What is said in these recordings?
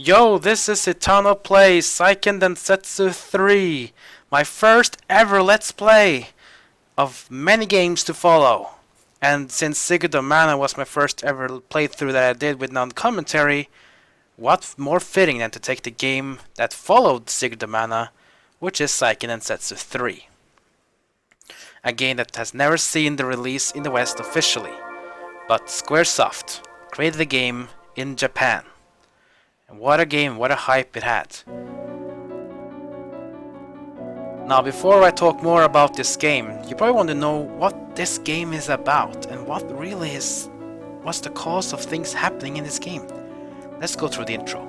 Yo, this is Citano plays Seiken Densetsu 3, my first ever Let's Play of many games to follow. And since Secret of Mana was my first ever playthrough that I did with non-commentary, what more fitting than to take the game that followed Secret of Mana, which is Seiken Densetsu 3. A game that has never seen the release in the West officially, but Squaresoft created the game in Japan. And what a game, what a hype it had. Now before I talk more about this game, you probably want to know what this game is about and what's the cause of things happening in this game. Let's go through the intro.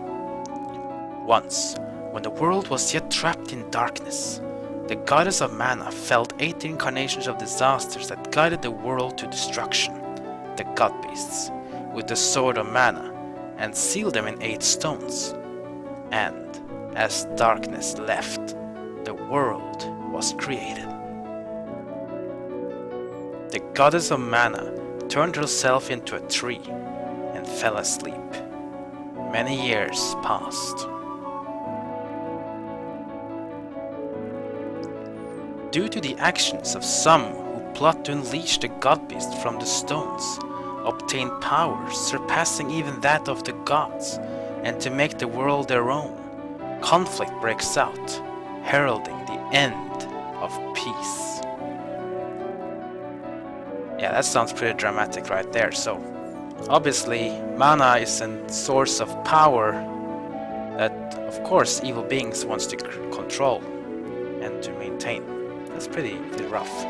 Once, when the world was yet trapped in darkness, the goddess of mana felled 8 incarnations of disasters that guided the world to destruction, the god beasts, with the sword of mana, and sealed them in 8 stones. And as darkness left, the world was created. The goddess of mana turned herself into a tree and fell asleep. Many years passed. Due to the actions of some who plot to unleash the god beast from the stones, obtain powers surpassing even that of the gods, and to make the world their own, conflict breaks out, heralding the end of peace. Yeah, that sounds pretty dramatic right there. So, obviously, mana is a source of power that, of course, evil beings wants to control and to maintain. That's pretty rough.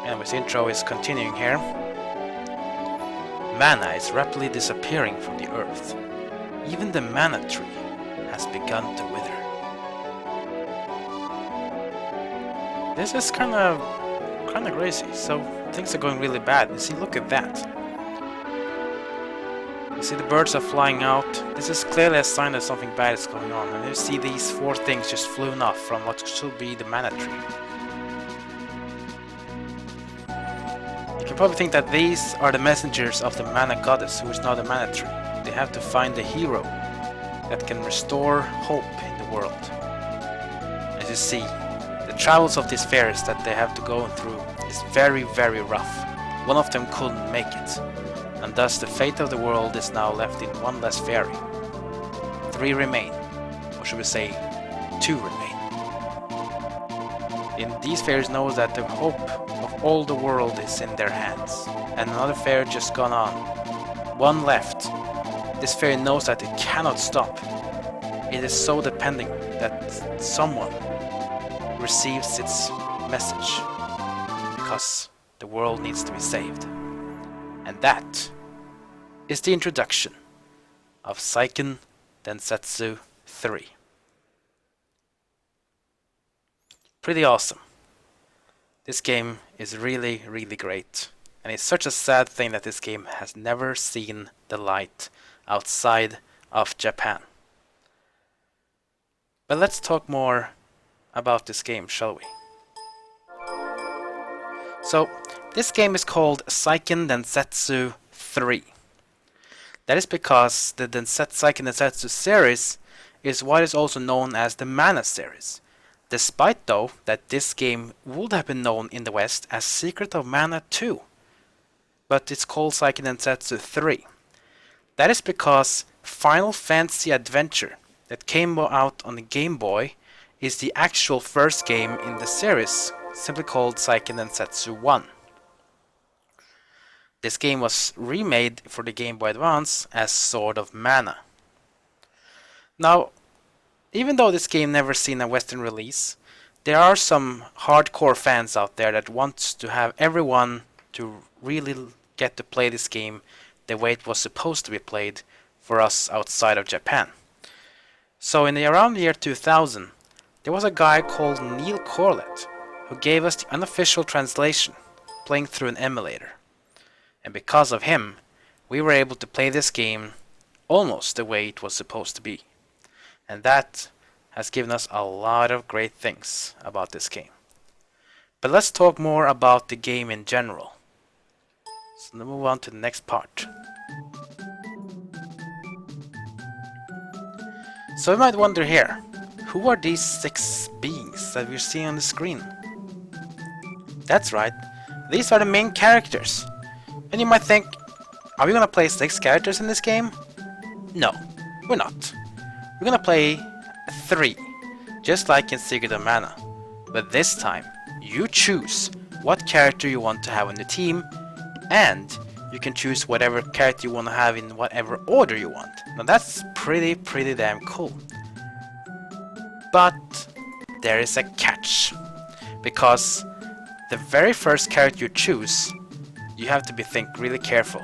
Anyways, the intro is continuing here. Mana is rapidly disappearing from the earth. Even the mana tree has begun to wither. This is kinda crazy. So things are going really bad. You see, look at that. You see the birds are flying out. This is clearly a sign that something bad is going on. And you see these 4 things just flown off from what should be the mana tree. You can probably think that these are the messengers of the mana goddess, who is now the mana tree. They have to find a hero that can restore hope in the world. As you see, the travels of these fairies that they have to go through is very rough. One of them couldn't make it, and thus the fate of the world is now left in 1 less fairy. 3 remain, or should we say 2 remain. And these fairies know that the hope of all the world is in their hands, and another fairy just gone on. 1 left. This fairy knows that it cannot stop. It is so depending that someone receives its message, because the world needs to be saved. And that is the introduction of Seiken Densetsu 3. Pretty awesome. This game is really great, and it's such a sad thing that this game has never seen the light outside of Japan. But let's talk more about this game, shall we? So, this game is called Seiken Densetsu 3. That is because the Seiken Densetsu series is what is also known as the Mana series, despite though that this game would have been known in the West as Secret of Mana 2. But it's called Seiken Densetsu 3. That is because Final Fantasy Adventure that came out on the Game Boy is the actual first game in the series, simply called Seiken Densetsu 1. This game was remade for the Game Boy Advance as Sword of Mana. Now, even though this game never seen a Western release, there are some hardcore fans out there that wants to have everyone to really get to play this game the way it was supposed to be played for us outside of Japan. So around the year 2000, there was a guy called Neil Corlett who gave us the unofficial translation, playing through an emulator. And because of him, we were able to play this game almost the way it was supposed to be. And that has given us a lot of great things about this game. But let's talk more about the game in general. So let's move on to the next part. So you might wonder here, who are these 6 beings that we're seeing on the screen? That's right, these are the main characters. And you might think, are we gonna play 6 characters in this game? No, we're not. We're gonna play 3, just like in Secret of Mana. But this time, you choose what character you want to have on the team, and you can choose whatever character you want to have in whatever order you want. Now that's pretty damn cool. But there is a catch, because the very first character you choose, you have to think really careful,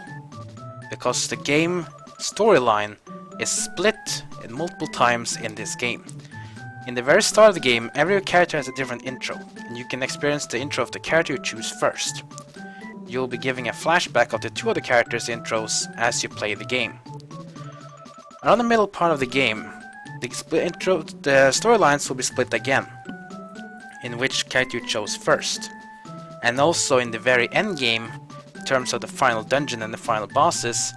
because the game storyline is split in multiple times in this game. In the very start of the game, every character has a different intro, and you can experience the intro of the character you choose first. You'll be giving a flashback of the 2 other characters' intros as you play the game. Around the middle part of the game, the storylines will be split again, in which character you chose first. And also in the very end game, in terms of the final dungeon and the final bosses,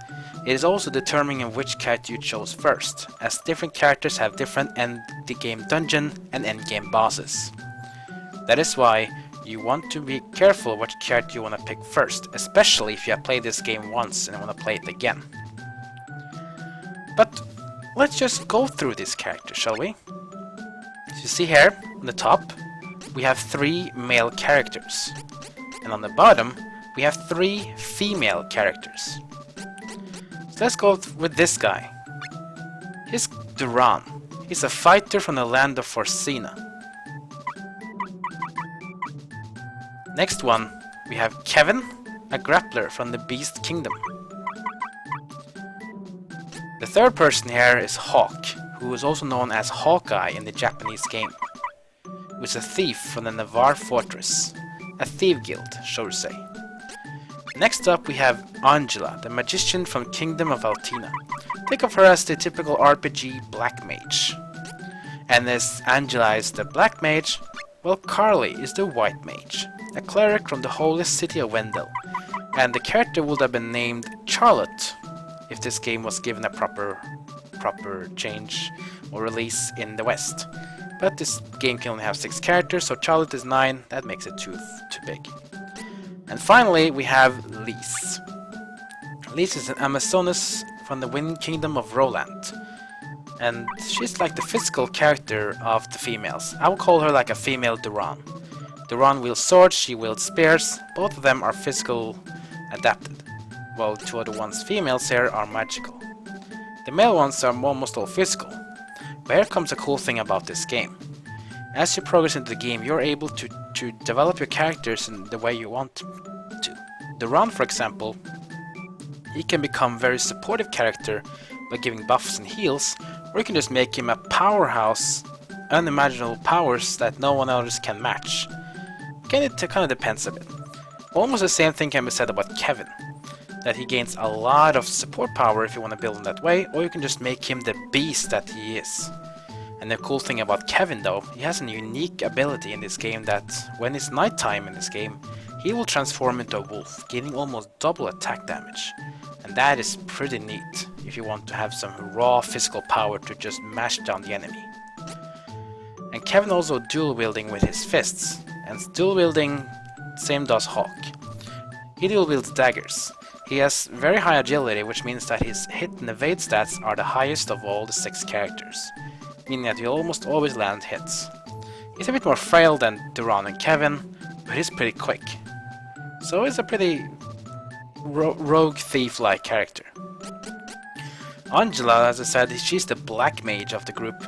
it is also determining which character you chose first, as different characters have different end game dungeon and end game bosses. That is why you want to be careful which character you want to pick first, especially if you have played this game once and want to play it again. But let's just go through this character, shall we? As you see here, on the top, we have 3 male characters. And on the bottom, we have 3 female characters. So let's go with this guy. He's Duran. He's a fighter from the land of Forsina. Next one, we have Kevin, a grappler from the Beast Kingdom. The third person here is Hawk, who is also known as Hawkeye in the Japanese game, who is a thief from the Navarre Fortress, a thief guild, shall we say. Next up we have Angela, the magician from Kingdom of Altina. Think of her as the typical RPG black mage. And as Angela is the black mage, well, Carly is the white mage, a cleric from the holy city of Wendell. And the character would have been named Charlotte if this game was given a proper change or release in the West. But this game can only have 6 characters, so Charlotte is 9, that makes it too big. And finally we have Lise. Lise is an Amazoness from the Wind Kingdom of Roland. And she's like the physical character of the females. I would call her like a female Duran. Duran wields swords, she wields spears, both of them are physical adapted, while 2 other ones, females here, are magical. The male ones are almost all physical. But here comes a cool thing about this game. As you progress into the game, you're able to develop your characters in the way you want to. Duran, for example, he can become a very supportive character by giving buffs and heals, or you can just make him a powerhouse, unimaginable powers that no one else can match. Again, it kind of depends a bit. Almost the same thing can be said about Kevin, that he gains a lot of support power if you want to build him that way, or you can just make him the beast that he is. And the cool thing about Kevin though, he has a unique ability in this game that when it's nighttime in this game, he will transform into a wolf, gaining almost double attack damage. And that is pretty neat if you want to have some raw physical power to just mash down the enemy. And Kevin also dual wielding with his fists, and dual wielding, same does Hawk. He dual wields daggers. He has very high agility, which means that his hit and evade stats are the highest of all the 6 characters, meaning that he almost always land hits. He's a bit more frail than Duran and Kevin, but he's pretty quick. So he's a pretty rogue thief-like character. Angela, as I said, she's the black mage of the group,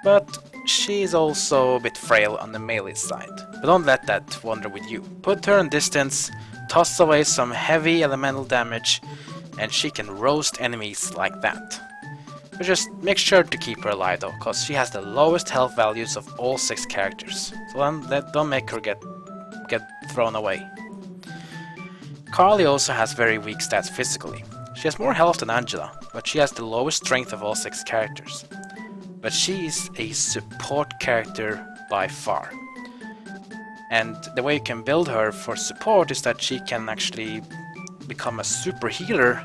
but she's also a bit frail on the melee side. But don't let that wander with you. Put her in distance, toss away some heavy elemental damage, and she can roast enemies like that. But just make sure to keep her alive though, cause she has the lowest health values of all 6 characters. So don't make her get thrown away. Carly also has very weak stats physically. She has more health than Angela, but she has the lowest strength of all 6 characters. But she is a support character by far. And the way you can build her for support is that she can actually become a super healer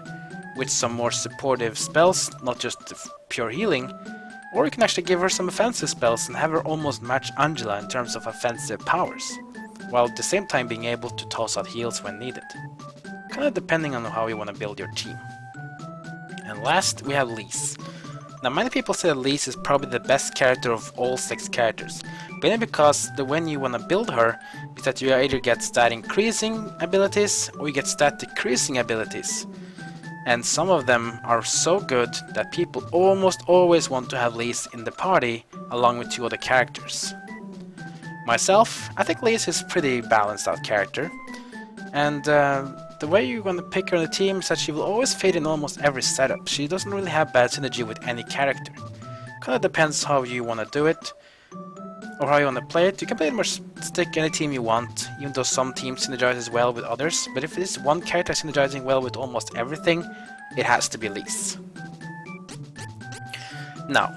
with some more supportive spells, not just pure healing, Or you can actually give her some offensive spells and have her almost match Angela in terms of offensive powers, while at the same time being able to toss out heals when needed. Kinda depending on how you want to build your team. And last, we have Lise. Now many people say that Lise is probably the best character of all 6 characters, mainly because the way you want to build her is that you either get stat increasing abilities or you get stat decreasing abilities. And some of them are so good that people almost always want to have Lise in the party along with 2 other characters. Myself, I think Lise is a pretty balanced out character, and the way you're going to pick her on the team is that she will always fit in almost every setup. She doesn't really have bad synergy with any character. Kinda depends how you want to do it, or how you want to play it. You can pretty much stick any team you want, even though some teams synergize well with others, but if there's one character synergizing well with almost everything, it has to be Lise. Now,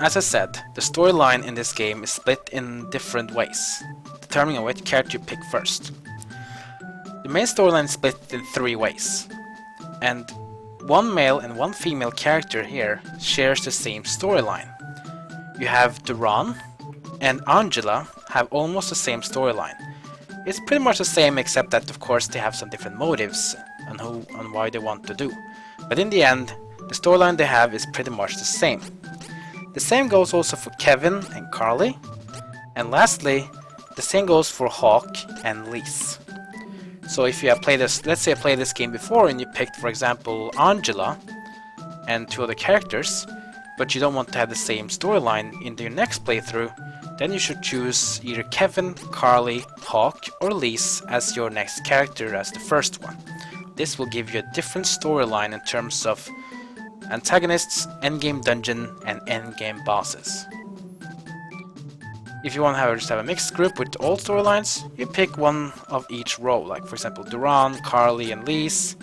as I said, the storyline in this game is split in different ways, determining which character you pick first. The main storyline is split in 3 ways, and one male and one female character here shares the same storyline. You have Duran and Angela have almost the same storyline. It's pretty much the same, except that of course they have some different motives on why they want to do. But in the end, the storyline they have is pretty much the same. The same goes also for Kevin and Carly, and lastly, the same goes for Hawk and Lise. So if you have played this, let's say I played this game before and you picked, for example, Angela and 2 other characters, but you don't want to have the same storyline in your next playthrough, then you should choose either Kevin, Carly, Hawk, or Lise as your next character as the first one. This will give you a different storyline in terms of antagonists, endgame dungeon, and endgame bosses. If you want to just have a mixed group with all storylines, you pick one of each row, like for example Duran, Carly and Lise,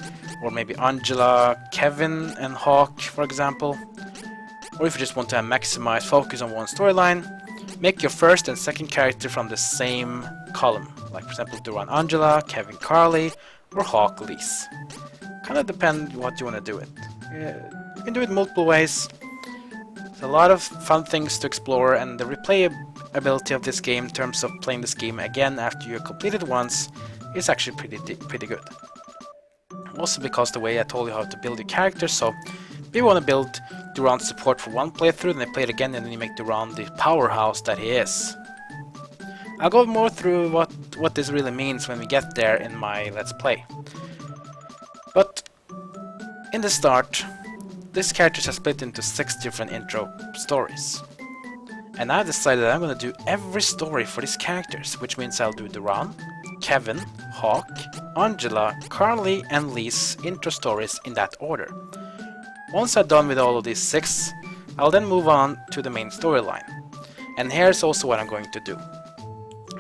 or maybe Angela, Kevin and Hawk, for example. Or if you just want to have maximized focus on one storyline, make your first and second character from the same column, like for example Duran Angela, Kevin Carly, or Hawk Lise. Kinda depend what you want to do it. You can do it multiple ways. There's a lot of fun things to explore, and the replayability of this game in terms of playing this game again after you complete it once is actually pretty good. Also because the way I told you how to build your character, so if you want to build Duran's support for one playthrough, then you play it again and then you make Duran the powerhouse that he is. I'll go more through what this really means when we get there in my Let's Play. But in the start, this character is split into 6 different intro stories. And I decided that I'm gonna do every story for these characters, which means I'll do Duran, Kevin, Hawk, Angela, Carly and Lise intro stories in that order. Once I'm done with all of these 6, I'll then move on to the main storyline. And here's also what I'm going to do.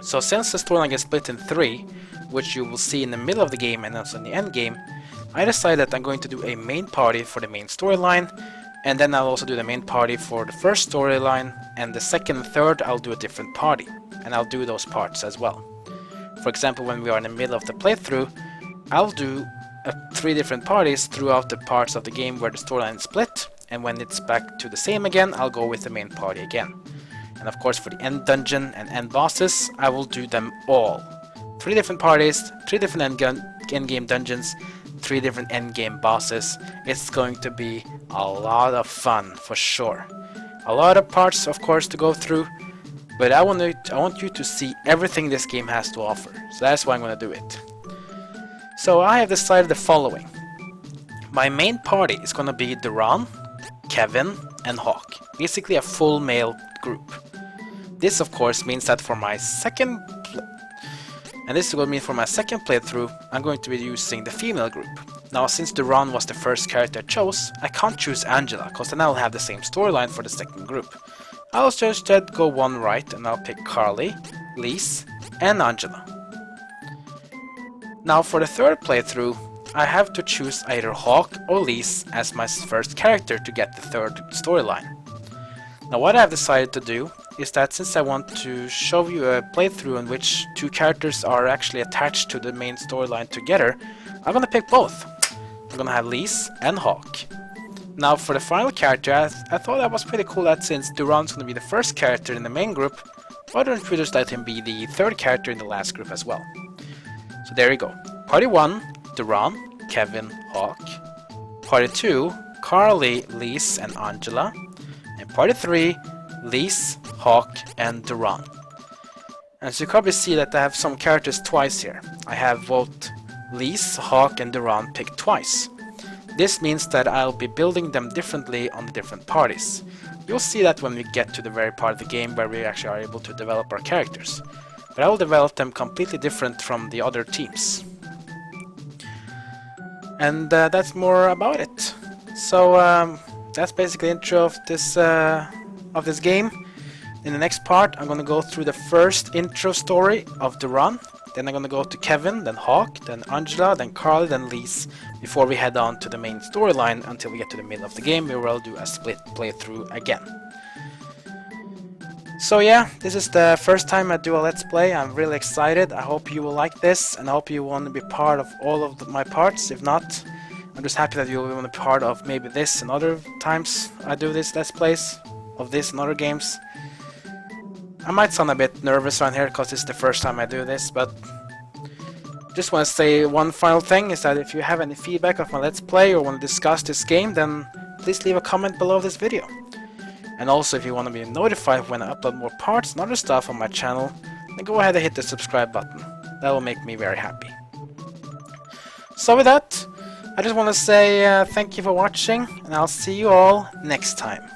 So since the storyline gets split in 3, which you will see in the middle of the game and also in the end game, I decided that I'm going to do a main party for the main storyline, and then I'll also do the main party for the first storyline, and the second and third I'll do a different party, and I'll do those parts as well. For example, when we are in the middle of the playthrough, I'll do 3 different parties throughout the parts of the game where the storyline is split, and when it's back to the same again, I'll go with the main party again. And of course for the end dungeon and end bosses, I will do them all. 3 different parties, 3 different endgame dungeons, 3 different endgame bosses. It's going to be a lot of fun for sure. A lot of parts of course to go through, but I want you to see everything this game has to offer. So that's why I'm going to do it. So I have decided the following. My main party is going to be Duran, Kevin and Hawk. Basically a full male group. This of course means that for my second playthrough, I'm going to be using the female group. Now since Duran was the first character I chose, I can't choose Angela, because then I'll have the same storyline for the second group. I'll just instead go one right and I'll pick Carly, Lise and Angela. Now for the third playthrough, I have to choose either Hawk or Lise as my first character to get the third storyline. Now what I've decided to do is that since I want to show you a playthrough in which 2 characters are actually attached to the main storyline together, I'm gonna pick both. I'm gonna have Lise and Hawk. Now for the final character, I thought that was pretty cool that since Duran's going to be the first character in the main group, other intruders let him be the third character in the last group as well. So there you go. Party 1, Duran, Kevin, Hawk. Party 2, Carly, Lise, and Angela. And Party 3, Lise, Hawk, and Duran. And so you probably see that I have some characters twice here. I have both Lise, Hawk, and Duran picked twice. This means that I'll be building them differently on the different parties. You'll see that when we get to the very part of the game where we actually are able to develop our characters. But I will develop them completely different from the other teams. And that's more about it. So that's basically the intro of this game. In the next part, I'm gonna go through the first intro story of Duran. Then I'm gonna go to Kevin, then Hawk, then Angela, then Carly, then Lise, before we head on to the main storyline until we get to the middle of the game, where we'll do a split playthrough again. So yeah, this is the first time I do a Let's Play. I'm really excited. I hope you will like this, and I hope you want to be part of all of my parts. If not, I'm just happy that you will want to be part of maybe this and other times I do this Let's Plays of this and other games. I might sound a bit nervous around here because this is the first time I do this, but just want to say one final thing is that if you have any feedback of my Let's Play or want to discuss this game, then please leave a comment below this video. And also if you want to be notified when I upload more parts and other stuff on my channel, then go ahead and hit the subscribe button. That will make me very happy. So with that, I just want to say thank you for watching, and I'll see you all next time.